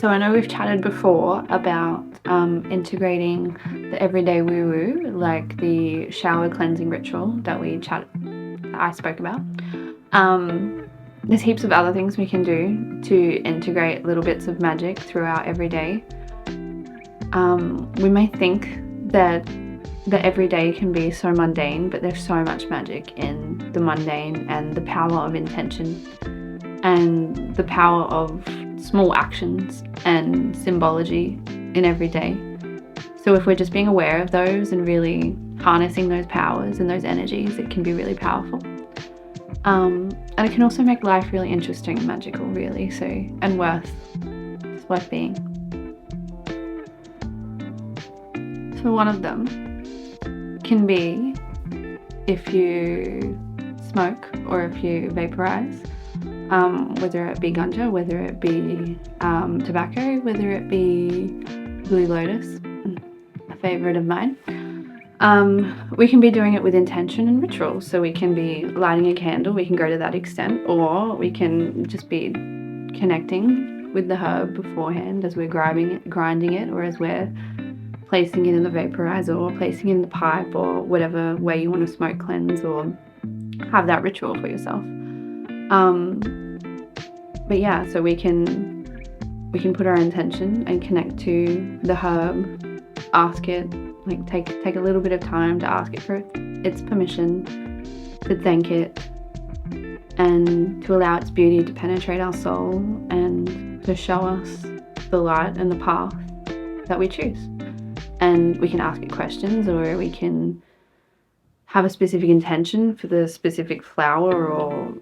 So I know we've chatted before about integrating the everyday woo-woo, like the shower cleansing ritual that I spoke about. There's heaps of other things we can do to integrate little bits of magic through our everyday. We may think that the everyday can be so mundane, but there's so much magic in the mundane, and the power of intention and the power of small actions and symbology in every day. So if we're just being aware of those and really harnessing those powers and those energies, it can be really powerful. And it can also make life really interesting and magical, really, and it's worth being. So one of them can be if you smoke or if you vaporize, whether it be ganja, whether it be tobacco, whether it be Blue Lotus, a favourite of mine. We can be doing it with intention and ritual. So we can be lighting a candle, we can go to that extent, or we can just be connecting with the herb beforehand as we're grinding it, or as we're placing it in the vaporizer, or placing it in the pipe, or whatever way you want to smoke cleanse or have that ritual for yourself. But yeah, so we can put our intention and connect to the herb, ask it, like take a little bit of time to ask it for its permission, to thank it, and to allow its beauty to penetrate our soul and to show us the light and the path that we choose. And we can ask it questions, or we can have a specific intention for the specific flower or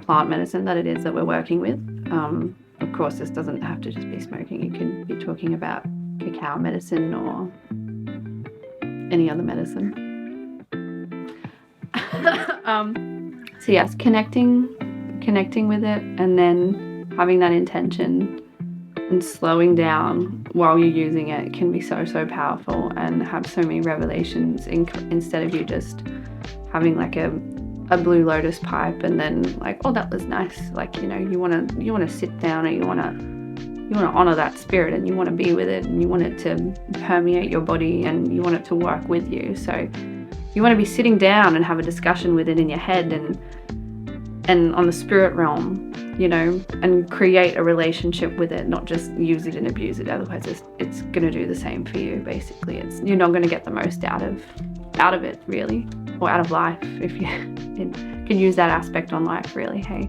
plant medicine that it is that we're working with. Of course, this doesn't have to just be smoking. You can be talking about cacao medicine or any other medicine. So yes, connecting with it, and then having that intention and slowing down while you're using it can be so powerful and have so many revelations instead of you just having like a Blue Lotus pipe and then like, oh, that was nice. Like, you know, you want to sit down, and you want to honor that spirit, and you want to be with it, and you want it to permeate your body, and you want it to work with you. So you want to be sitting down and have a discussion with it in your head and on the spirit realm, you know, and create a relationship with it, not just use it and abuse it. Otherwise it's going to do the same for you. Basically, you're not going to get the most out of it, really, or out of life, if you can use that aspect on life, really. Hey,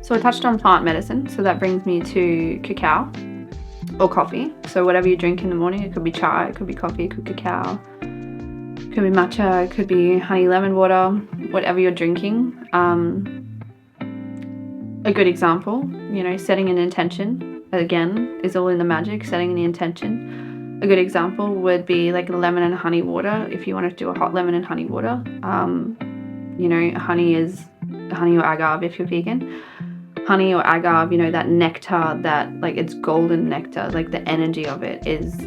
so I touched on plant medicine, so that brings me to cacao or coffee. So whatever you drink in the morning, it could be chai, it could be coffee, it could be cacao, it could be matcha, it could be honey lemon water, whatever you're drinking. A good example, you know, setting an intention, again, is all in the magic, setting the intention. A good example would be like lemon and honey water. If you want to do a hot lemon and honey water, you know, honey or agave if you're vegan. Honey or agave, you know, that nectar, that like it's golden nectar, like the energy of it is,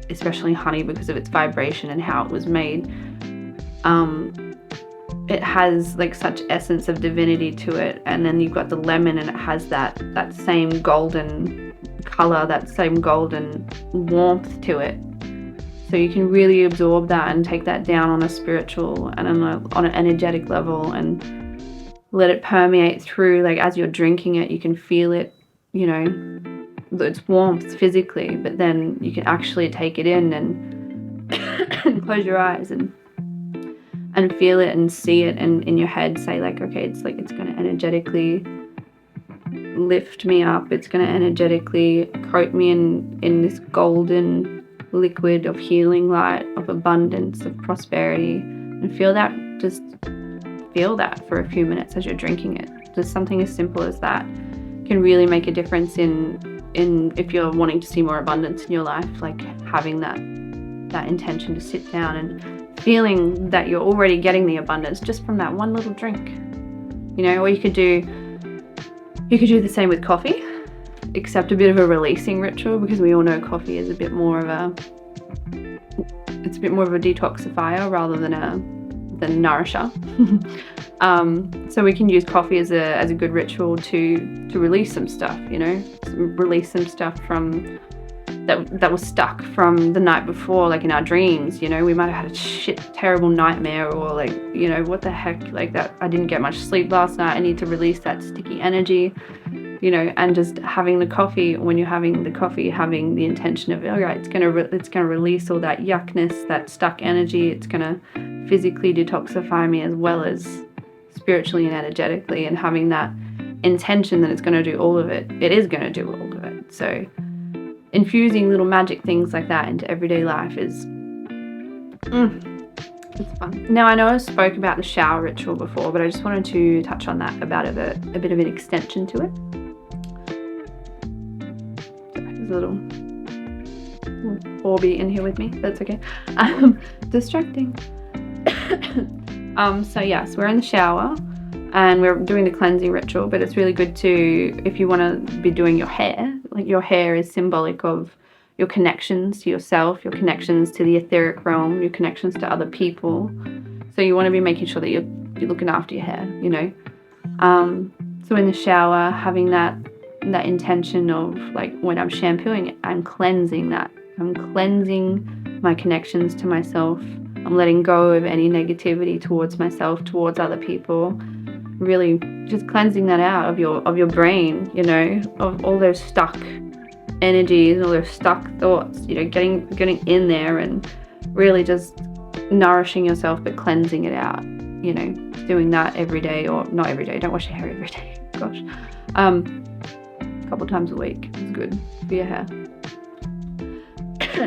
especially honey because of its vibration and how it was made. It has like such essence of divinity to it, and then you've got the lemon, and it has that same golden color, that same golden warmth to it. So you can really absorb that and take that down on a spiritual and on an energetic level, and let it permeate through. Like as you're drinking it, you can feel it, you know, its warmth physically, but then you can actually take it in and close your eyes and feel it and see it, and in your head say like, okay, it's going to energetically lift me up, it's going to energetically coat me in this golden liquid of healing light, of abundance, of prosperity, and feel that for a few minutes as you're drinking it. Just something as simple as that can really make a difference in if you're wanting to see more abundance in your life, like having that intention to sit down and feeling that you're already getting the abundance just from that one little drink, you know. Or you could do the same with coffee, except a bit of a releasing ritual, because we all know coffee is a bit more of a detoxifier rather than a the nourisher. So we can use coffee as a good ritual to release some stuff, you know, release some stuff from that was stuck from the night before, like in our dreams. You know, we might have had a terrible nightmare, or like, you know, what the heck, like that, I didn't get much sleep last night, I need to release that sticky energy, you know. And just having the coffee, when you're having the coffee, having the intention of, all right, it's gonna release all that yuckness, that stuck energy. It's gonna physically detoxify me as well as spiritually and energetically, and having that intention that it's going to do all of it. It is going to do all of it. So infusing little magic things like that into everyday life is it's fun. Now, I know I spoke about the shower ritual before, but I just wanted to touch on that about a bit of an extension to it. Sorry, there's a little Orby in here with me. That's okay. Distracting. So yes, we're in the shower and we're doing the cleansing ritual, but it's really good to, if you want to be doing your hair, like your hair is symbolic of your connections to yourself, your connections to the etheric realm, your connections to other people. So you want to be making sure that you're looking after your hair, you know. So in the shower, having that intention of, like, when I'm shampooing it, I'm cleansing that. I'm cleansing my connections to myself. I'm letting go of any negativity towards myself, towards other people. Really just cleansing that out of your brain, you know, of all those stuck energies and all those stuck thoughts, you know, getting in there and really just nourishing yourself, but cleansing it out, you know, doing that every day, or not every day, don't wash your hair every day, gosh. A couple times a week is good for your hair.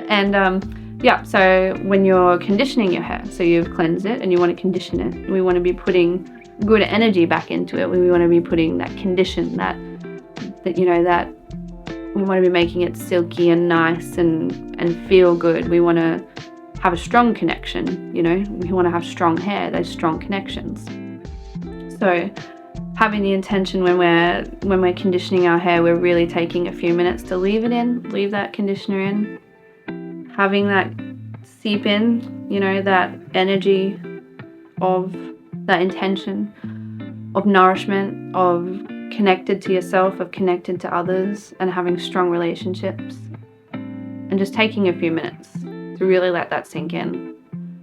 And yeah, so when you're conditioning your hair, so you've cleansed it and you want to condition it, we want to be putting good energy back into it. We want to be putting that condition, that you know, that we want to be making it silky and nice and feel good. We want to have a strong connection, you know, we want to have strong hair, those strong connections. So having the intention when we're conditioning our hair, we're really taking a few minutes to leave that conditioner in, having that seep in, you know, that energy of that intention of nourishment, of connected to yourself, of connected to others, and having strong relationships, and just taking a few minutes to really let that sink in.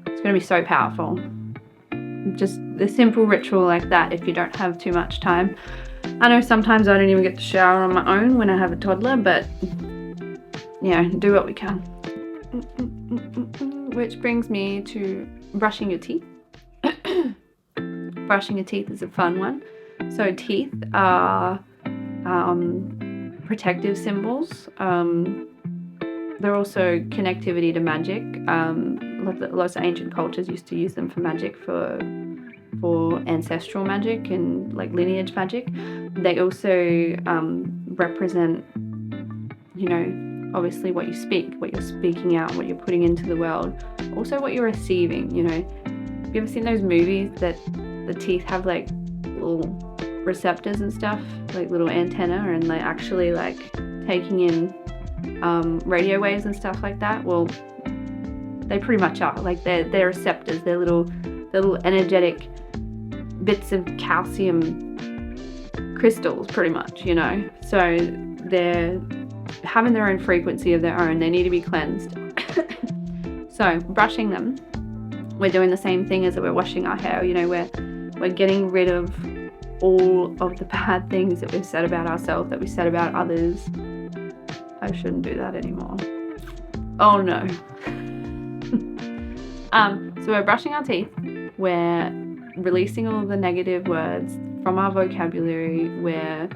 It's going to be so powerful. Just the simple ritual like that, if you don't have too much time. I know sometimes I don't even get to shower on my own when I have a toddler, but yeah, do what we can. Which brings me to brushing your teeth. Brushing your teeth is a fun one. So teeth are protective symbols. They're also connectivity to magic. Lots of ancient cultures used to use them for magic, for ancestral magic and like lineage magic. They also represent, you know, obviously what you speak, what you're speaking out, what you're putting into the world. Also what you're receiving, you know. Have you ever seen those movies that the teeth have like little receptors and stuff, like little antenna, and they actually like taking in radio waves and stuff like that? Well, they pretty much are. Like they're receptors, they're little energetic bits of calcium crystals, pretty much, you know. So they're having their own frequency of their own. They need to be cleansed. So brushing them, we're doing the same thing as we're washing our hair. You know, we're getting rid of all of the bad things that we've said about ourselves, that we said about others. I shouldn't do that anymore. Oh no. So we're brushing our teeth, we're releasing all the negative words from our vocabulary, we're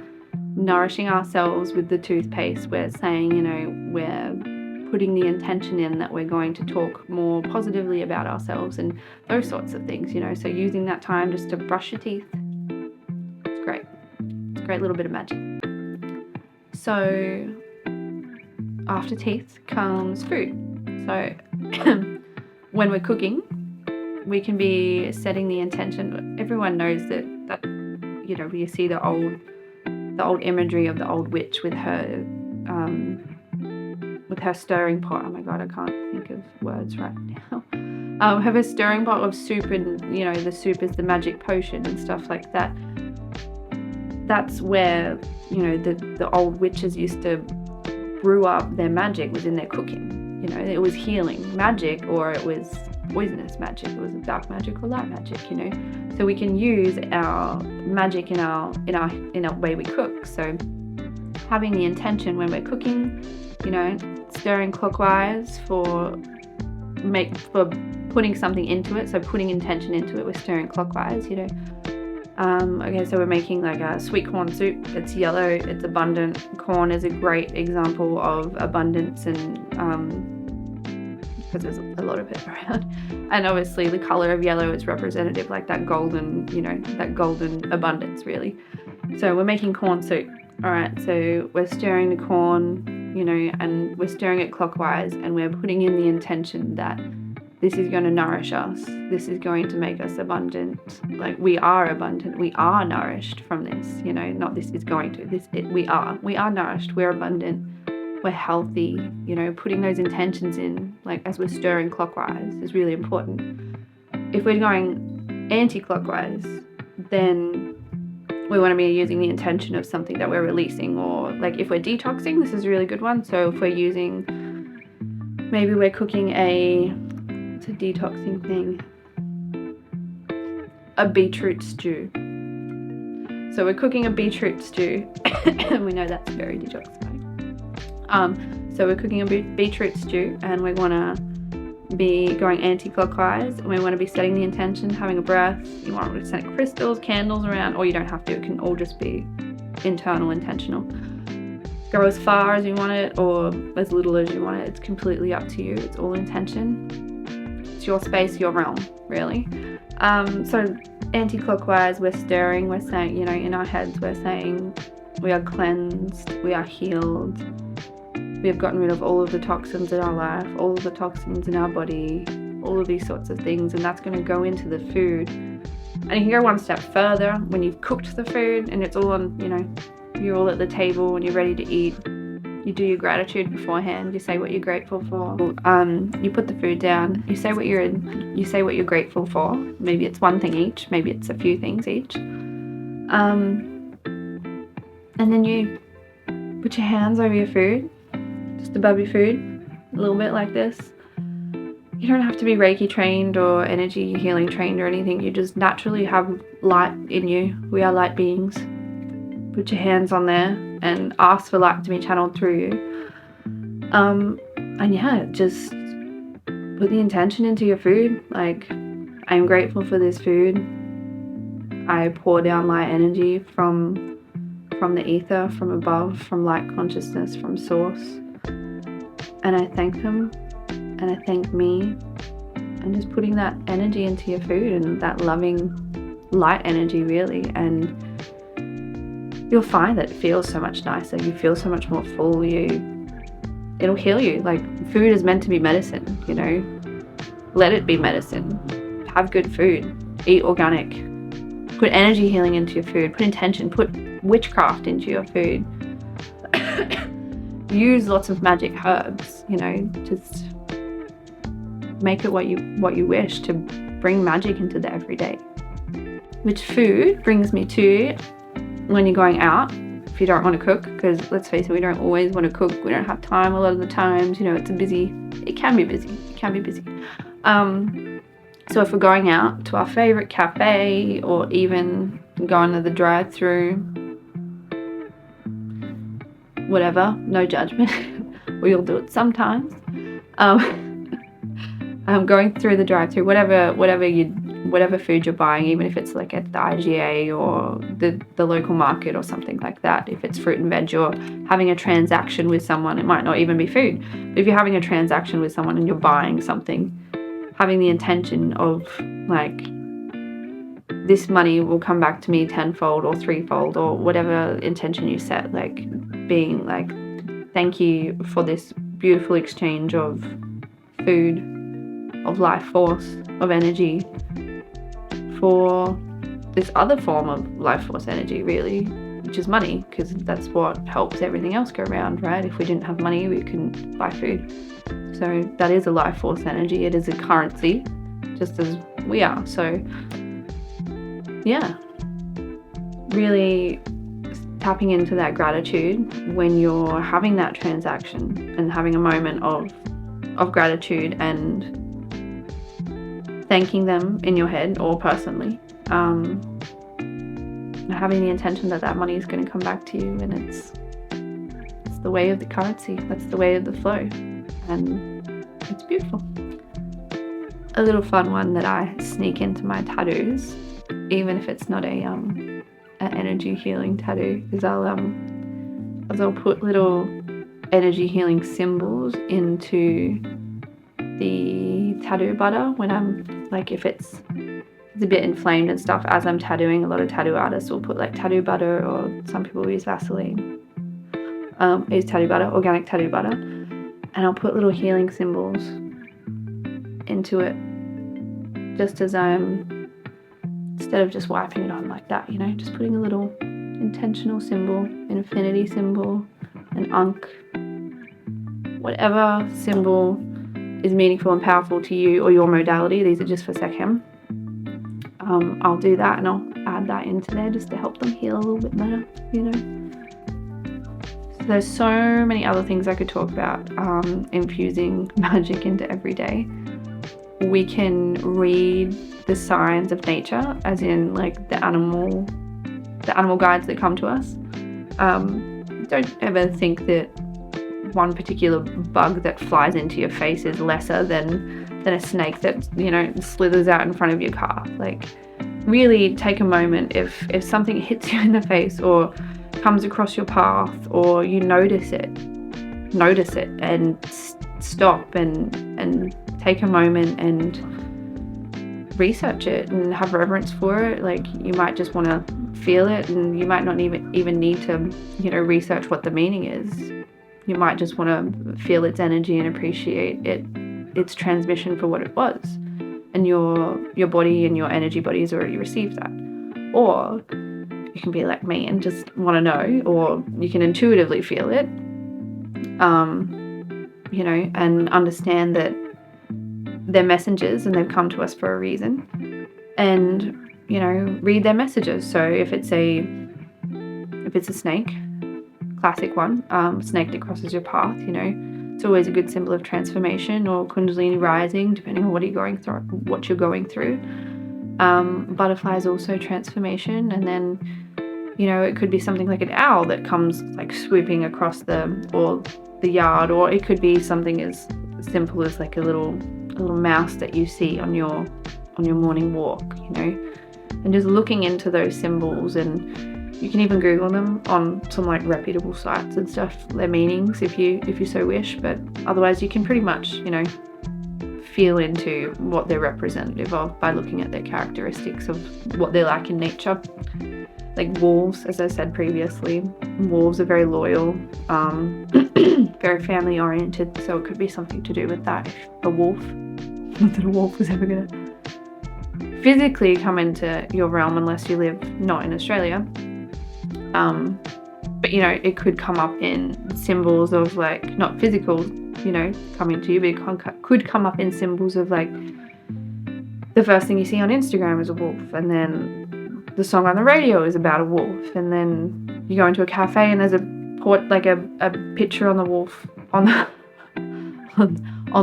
nourishing ourselves with the toothpaste, we're saying, you know, we're putting the intention in that we're going to talk more positively about ourselves and those sorts of things, you know. So using that time just to brush your teeth, it's great. It's a great little bit of magic. So after teeth comes food. So when we're cooking, we can be setting the intention. Everyone knows that you know, you see the old imagery of the old witch with her stirring pot. Oh my god, I can't think of words right now. Have a stirring pot of soup, and the soup is the magic potion and stuff like that. That's where the old witches used to brew up their magic, was in their cooking. It was healing magic, or it was poisonous magic. It was dark magic or light magic. So we can use our magic in our way we cook. So having the intention when we're cooking, stirring clockwise for putting something into it. So putting intention into it, we're stirring clockwise. Okay, so we're making like a sweet corn soup. It's yellow, it's abundant. Corn is a great example of abundance, and because there's a lot of it around. And obviously the color of yellow is representative, like that golden, that golden abundance, really. So we're making corn soup. All right, so we're stirring the corn, and we're stirring it clockwise, and we're putting in the intention that this is going to nourish us. This is going to make us abundant. Like, we are abundant. We are nourished from this, not this is going to. We are nourished. We're abundant. We're healthy. Putting those intentions in, like, as we're stirring clockwise is really important. If we're going anti-clockwise, then we want to be using the intention of something that we're releasing, or like if we're detoxing, this is a really good one. So if we're using, maybe we're cooking it's a detoxing thing, a beetroot stew. So we're cooking a beetroot stew, and we know that's very detoxifying. So we're cooking a beetroot stew, and we want to be going anti-clockwise, and we want to be setting the intention, having a breath. You want to set crystals, candles around, or you don't have to. It can all just be internal, intentional. Go as far as you want it, or as little as you want it. It's completely up to you. It's all intention. It's your space, your realm, really. So anti-clockwise, we're stirring. We're saying, in our heads, we're saying we are cleansed, we are healed. We have gotten rid of all of the toxins in our life, all of the toxins in our body, all of these sorts of things, and that's going to go into the food. And you can go one step further when you've cooked the food and it's all on, you're all at the table and you're ready to eat. You do your gratitude beforehand. You say what you're grateful for. You put the food down. You say what you're grateful for. Maybe it's one thing each. Maybe it's a few things each. And then you put your hands over your food. Just above your food, a little bit like this. You don't have to be Reiki trained or energy healing trained or anything. You just naturally have light in you. We are light beings. Put your hands on there and ask for light to be channeled through you. And yeah, just put the intention into your food. Like, I'm grateful for this food. I pour down light energy from the ether, from above, from light consciousness, from source. And I thank them, and I thank me, and just putting that energy into your food, and that loving light energy, really. And you'll find that it feels so much nicer. You feel so much more full. It'll heal you. Like, food is meant to be medicine, Let it be medicine. Have good food. Eat organic. Put energy healing into your food. Put intention. Put witchcraft into your food. Use lots of magic herbs, just make it what you wish to bring magic into the everyday. Which food brings me to when you're going out, if you don't want to cook, because let's face it, we don't always want to cook. We don't have time a lot of the times, it can be busy. So if we're going out to our favorite cafe, or even going to the drive-through, whatever, no judgment. We all do it sometimes. Going through the drive-through, whatever food you're buying, even if it's like at the IGA or the local market or something like that. If it's fruit and veg, or having a transaction with someone, it might not even be food. But if you're having a transaction with someone and you're buying something, having the intention of, like, this money will come back to me tenfold or threefold, or whatever intention you set, like being like, thank you for this beautiful exchange of food, of life force, of energy, for this other form of life force energy, really, which is money, because that's what helps everything else go around, right? If we didn't have money, we couldn't buy food. So that is a life force energy. It is a currency. just as we are. So yeah, really tapping into that gratitude when you're having that transaction and having a moment of gratitude and thanking them in your head or personally, having the intention that that money is going to come back to you, and it's the way of the currency, that's the way of the flow, and it's beautiful. A little fun one that I sneak into my tattoos, even if it's not an energy healing tattoo, is I'll put little energy healing symbols into the tattoo butter when I'm like, if it's a bit inflamed and stuff as I'm tattooing. A lot of tattoo artists will put like tattoo butter, or some people use Vaseline. I use tattoo butter, organic tattoo butter, and I'll put little healing symbols into it, just as instead of just wiping it on like that, just putting a little intentional symbol, an affinity symbol, an ankh, whatever symbol is meaningful and powerful to you or your modality. These are just for Sekhem. I'll do that, and I'll add that into there just to help them heal a little bit better, So there's so many other things I could talk about, infusing magic into everyday. We can read the signs of nature, as in like the animal guides that come to us. Don't ever think that one particular bug that flies into your face is lesser than a snake that slithers out in front of your car. Like, really take a moment. If something hits you in the face or comes across your path, or you notice it and stop and take a moment and research it and have reverence for it. Like, you might just want to feel it, and you might not even need to research what the meaning is. You might just want to feel its energy and appreciate its transmission for what it was, and your body and your energy body has already received that. Or you can be like me and just want to know, or you can intuitively feel it, and understand that they're messengers and they've come to us for a reason, and read their messages. So if it's a snake, classic one, snake that crosses your path, it's always a good symbol of transformation, or kundalini rising, depending on what you're going through. Butterfly is also transformation, and then it could be something like an owl that comes like swooping across the yard, or it could be something as simple as like a little mouse that you see on your morning walk, and just looking into those symbols. And you can even Google them on some like reputable sites and stuff, their meanings, if you so wish. But otherwise, you can pretty much feel into what they're representative of by looking at their characteristics of what they're like in nature. Like wolves, as I said previously, wolves are very loyal, very family oriented, so it could be something to do with that. If a wolf, not that a wolf was ever going to physically come into your realm unless you live not in Australia, but it could come up in symbols of like, not physical coming to you, but it could come up in symbols of like, the first thing you see on Instagram is a wolf, and then the song on the radio is about a wolf, and then you go into a cafe and there's a picture on the wolf on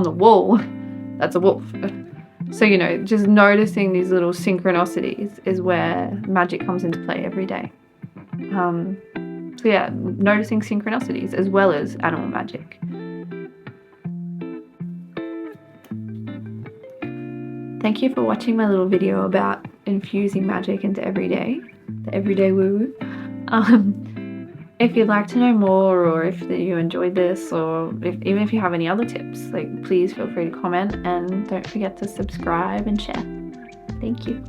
the wall. That's a wolf. So just noticing these little synchronicities is where magic comes into play every day. So yeah, noticing synchronicities as well as animal magic. Thank you for watching my little video about infusing magic into everyday, the everyday woo-woo. If you'd like to know more, or if you enjoyed this, or even if you have any other tips, like, please feel free to comment, and don't forget to subscribe and share. Thank you.